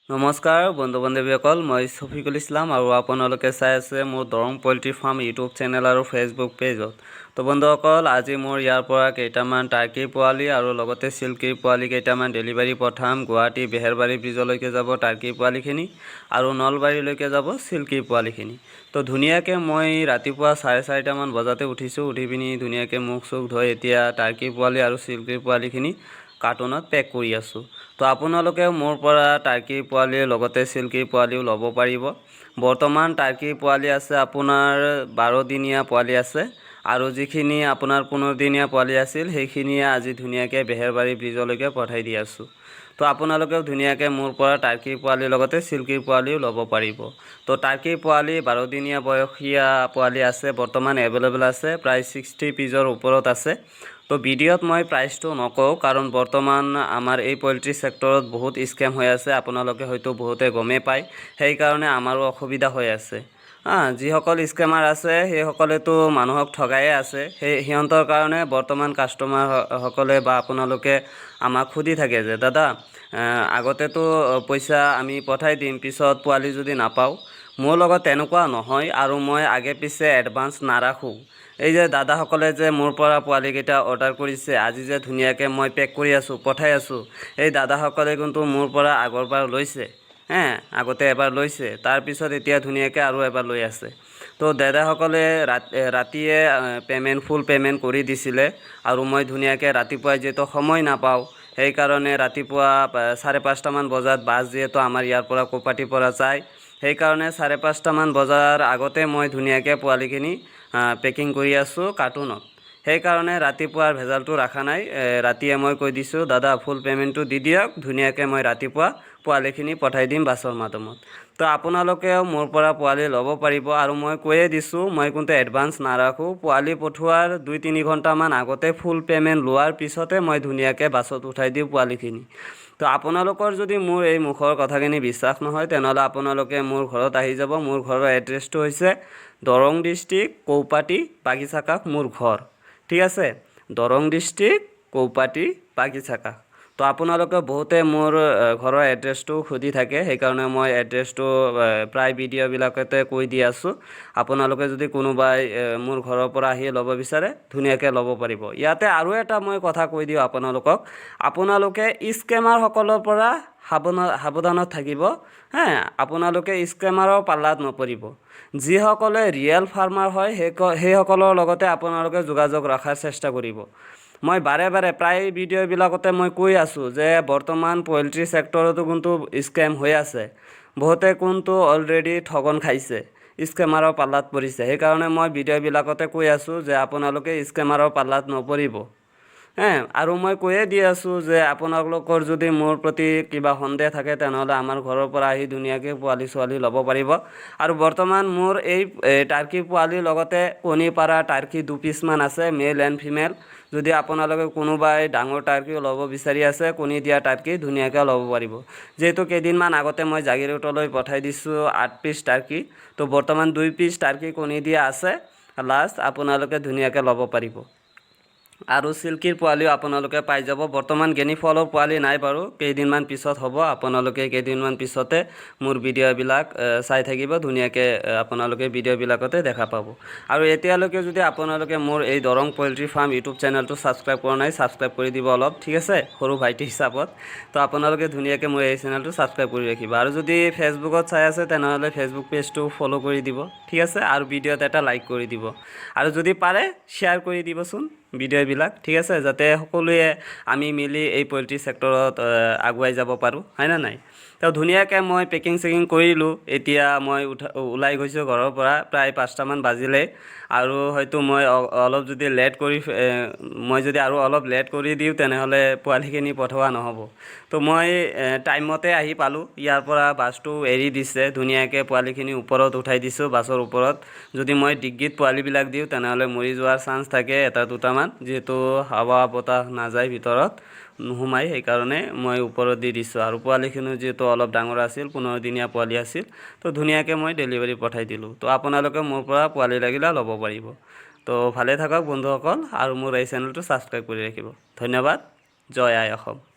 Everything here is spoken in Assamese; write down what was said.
নমস্কাৰ বন্ধু বান্ধৱীসকল, মই শফিকুল ইছলাম আৰু আপোনালোকে চাই আছে মোৰ Darrang poultry farm YouTube channel আৰু ফেচবুক পেজত। তো বন্ধুসকল, আজি মোৰ ইয়াৰ পৰা কেইটামান টাৰ্কিৰ পোৱালি আৰু লগতে চিল্কিৰ পোৱালি কেইটামান ডেলিভাৰী পঠাম। গুৱাহাটী বেহেৰবাৰী ব্ৰিজলৈকে যাব টাৰ্কিৰ পোৱালিখিনি আৰু নলবাৰীলৈকে যাব চিল্কিৰ পোৱালিখিনি। তো ধুনীয়াকৈ মই ৰাতিপুৱা 4:30মান বজাতে উঠিছোঁ। উঠি পিনি ধুনীয়াকৈ মুখ চুখ ধুই এতিয়া টাৰ্কিৰ পোৱালি আৰু চিল্কিৰ পোৱালিখিনি কাৰ্টুনত পেক কৰি আছোঁ। তো আপোনালোকে মোৰ পৰা টাৰ্কিৰ পোৱালিৰ লগতে চিল্কিৰ পোৱালিও ল'ব পাৰিব। বৰ্তমান টাৰ্কিৰ পোৱালি আছে আপোনাৰ 12 দিনীয়া পোৱালি আছে আৰু যিখিনি আপোনাৰ 15 দিনীয়া পোৱালি আছিল সেইখিনিয়ে আজি ধুনীয়াকৈ বেহেৰবাৰী ব্ৰিজলৈকে পঠাই দি আছোঁ। তো আপোনালোকেও ধুনীয়াকৈ মোৰ পৰা টাৰ্কিৰ পোৱালিৰ লগতে চিল্কিৰ পোৱালিও ল'ব পাৰিব। তো টাৰ্কিৰ পোৱালি 12 দিনীয়া বয়সীয়া পোৱালি আছে, বৰ্তমান এভেইলেবল আছে, প্ৰায় 60 পিচৰ ওপৰত আছে। তো ভিডিঅ'ত মই প্ৰাইচটো নকওঁ, কাৰণ বৰ্তমান আমাৰ এই পল্ট্ৰি ছেক্টৰত বহুত স্কেম হৈ আছে, আপোনালোকে হয়তো বহুতে গমেই পায়, সেইকাৰণে আমাৰো অসুবিধা হৈ আছে। যিসকল স্কেমাৰ আছে সেইসকলেতো মানুহক ঠগায়ে আছে, সিহঁতৰ কাৰণে বৰ্তমান কাষ্টমাৰসকলে বা আপোনালোকে আমাক সুধি থাকে যে দাদা আগতেতো পইচা আমি পঠাই দিম, পিছত পোৱালি যদি নাপাওঁ। মোৰ লগত তেনেকুৱা নহয় আৰু মই আগে পিছে এডভান্স নাৰাখোঁ। এই যে দাদাসকলে যে মোৰ পৰা পোৱালিকেইটা অৰ্ডাৰ কৰিছে, আজি যে ধুনীয়াকৈ মই পেক কৰি আছোঁ, পঠাই আছোঁ, এই দাদাসকলে কিন্তু মোৰ পৰা আগৰবাৰ লৈছে, আগতে এবাৰ লৈছে, তাৰপিছত এতিয়া ধুনীয়াকৈ আৰু এবাৰ লৈ আছে। তো দাদাসকলে ৰাতিয়ে ফুল পে'মেণ্ট কৰি দিছিলে আৰু মই ধুনীয়াকৈ ৰাতিপুৱাই যিহেতু সময় নাপাওঁ, সেইকাৰণে ৰাতিপুৱা 5:30মান বজাত বাছ যিহেতু আমাৰ ইয়াৰ পৰা কোপাটিৰ পৰা যায়, সেইকাৰণে 5:30মান বজাৰ আগতে মই ধুনীয়াকৈ পোৱালিখিনি পেকিং কৰি আছোঁ কাৰ্টুনত। সেইকাৰণে ৰাতিপুৱাৰ ভেজালটো ৰখা নাই। ৰাতিয়ে মই কৈ দিছোঁ দাদা ফুল পে'মেণ্টটো দি দিয়ক, ধুনীয়াকৈ মই ৰাতিপুৱা পোৱালিখিনি পঠাই দিম বাছৰ মাধ্যমত। তো আপোনালোকেও মোৰ পৰা পোৱালি ল'ব পাৰিব আৰু মই কৈয়ে দিছোঁ, মই কিন্তু এডভান্স নাৰাখোঁ। পোৱালি পঠোৱাৰ 2-3 ঘণ্টামান আগতে ফুল পে'মেণ্ট লোৱাৰ পিছতে মই ধুনীয়াকৈ বাছত উঠাই দিওঁ পোৱালিখিনি। তো আপোনালোকৰ যদি মোৰ এই মুখৰ কথাখিনি বিশ্বাস নহয়, তেনেহ'লে আপোনালোকে মোৰ ঘৰত আহি যাব। মোৰ ঘৰৰ এড্ৰেছটো হৈছে দৰং ডিষ্ট্ৰিক্ট কৌপাটি বাগিচাকাষ মোৰ ঘৰ, ঠিক আছে, দৰং ডিষ্ট্ৰিক্ট কৌপাটি বাগিচাকাষ। তো আপোনালোকে বহুতে মোৰ ঘৰৰ এড্ৰেছটো সুধি থাকে, সেইকাৰণে মই এড্ৰেছটো প্ৰায় ভিডিঅ'বিলাকতে কৈ দি আছোঁ। আপোনালোকে যদি কোনোবাই মোৰ ঘৰৰ পৰা আহি ল'ব বিচাৰে ধুনীয়াকৈ ল'ব পাৰিব। ইয়াতে আৰু এটা মই কথা কৈ দিওঁ আপোনালোকে স্কেমাৰসকলৰ পৰা সাৱধানত থাকিব। আপোনালোকে স্কেমাৰৰ পাল্লাত নপৰিব। যিসকলে ৰিয়েল ফাৰ্মাৰ হয় সেইসকলৰ লগতে আপোনালোকে যোগাযোগ ৰখাৰ চেষ্টা কৰিব। মই বাৰে প্ৰায় ভিডিঅ'বিলাকতে মই কৈ আছোঁ যে বৰ্তমান পল্ট্ৰি ছেক্টৰতো কিন্তু স্কেম হৈ আছে। বহুতে কিন্তু অলৰেডি ঠগন খাইছে, স্কেমাৰৰ পাল্লাত পৰিছে। সেইকাৰণে মই ভিডিঅ'বিলাকতে কৈ আছোঁ যে আপোনালোকে স্কেমাৰৰ পাল্লাত নপৰিব। আৰু মই কৈয়ে দি আছোঁ যে আপোনালোকৰ যদি মোৰ প্ৰতি কিবা সন্দেহ থাকে তেনেহ'লে আমাৰ ঘৰৰ পৰা আহি ধুনীয়াকৈ পোৱালি ছোৱালী ল'ব পাৰিব। আৰু বৰ্তমান মোৰ এই টাৰ্কি পোৱালিৰ লগতে কণী পাৰা টাৰ্কি 2 পিচমান আছে, মেল এণ্ড ফিমেল। যদি আপোনালোকে কোনোবাই ডাঙৰ টাৰ্কিও ল'ব বিচাৰি আছে, কণী দিয়া টাৰ্কি, ধুনীয়াকৈ ল'ব পাৰিব। যিহেতু কেইদিনমান আগতে মই জাগিৰোডলৈ পঠাই দিছোঁ 8 পিচ টাৰ্কি, তো বৰ্তমান 2 পিচ টাৰ্কি কণী দিয়া আছে লাষ্ট, আপোনালোকে ধুনীয়াকৈ ল'ব পাৰিব। আৰু চিল্কিৰ পোৱালিও আপোনালোকে পাই যাব। বৰ্তমান গেনি ফলৰ পোৱালি নাই বাৰু, কেইদিনমান পিছত হ'ব। আপোনালোকে কেইদিনমান পিছতে মোৰ ভিডিঅ'বিলাক চাই থাকিব, ধুনীয়াকৈ আপোনালোকে ভিডিঅ'বিলাকতে দেখা পাব। আৰু এতিয়ালৈকে যদি আপোনালোকে মোৰ এই দৰং পল্ট্ৰি ফাৰ্ম ইউটিউব চেনেলটো ছাবস্ক্ৰাইব কৰা নাই, ছাবস্ক্ৰাইব কৰি দিব অলপ, ঠিক আছে, সৰু ভাইটি হিচাপত। তো আপোনালোকে ধুনীয়াকৈ মোৰ এই চেনেলটো ছাবস্ক্ৰাইব কৰি ৰাখিব। আৰু যদি ফেচবুকত চাই আছে তেনেহ'লে ফেচবুক পেজটো ফ'ল' কৰি দিব, ঠিক আছে, আৰু ভিডিঅ'ত এটা লাইক কৰি দিব। আৰু যদি পাৰে শ্বেয়াৰ কৰি দিবচোন ভিডিঅ'বিলাক, ঠিক আছে, যাতে সকলোৱে আমি মিলি এই পল্ট্ৰি ছেক্টৰত আগুৱাই যাব পাৰোঁ, হয়নে নাই। তো ধুনীয়াকৈ মই পেকিং চেকিং কৰিলোঁ। এতিয়া মই ওলাই গৈছোঁ ঘৰৰ পৰা, প্ৰায় 5টামান বাজিলে। আৰু হয়তো মই অলপ যদি আৰু অলপ লেট কৰি দিওঁ তেনেহ'লে পোৱালিখিনি পঠোৱা নহ'ব। তো মই টাইমতে আহি পালোঁ। ইয়াৰ পৰা বাছটো এৰি দিছে, ধুনীয়াকৈ পোৱালিখিনি ওপৰত উঠাই দিছোঁ বাছৰ ওপৰত। যদি মই ডিগ্গিত পোৱালিবিলাক দিওঁ তেনেহ'লে মৰি যোৱাৰ চান্স থাকে 1-2টামান, যিহেতু হাৱা বতাহ নাযায় ভিতৰত, নোসোমাই, সেইকাৰণে মই ওপৰত দি দিছোঁ। আৰু পোৱালিখিনিও যিহেতু অলপ ডাঙৰ আছিল, 15 দিনীয়া পোৱালি আছিল, তো ধুনীয়াকৈ মই ডেলিভাৰী পঠাই দিলোঁ। তো আপোনালোকে মোৰ পৰা পোৱালি লাগিলে ল'ব পাৰিব। তো ভালে থাকক বন্ধুসকল, আৰু মোৰ এই চেনেলটো ছাবস্ক্ৰাইব কৰি ৰাখিব। ধন্যবাদ। জয় আই অসম।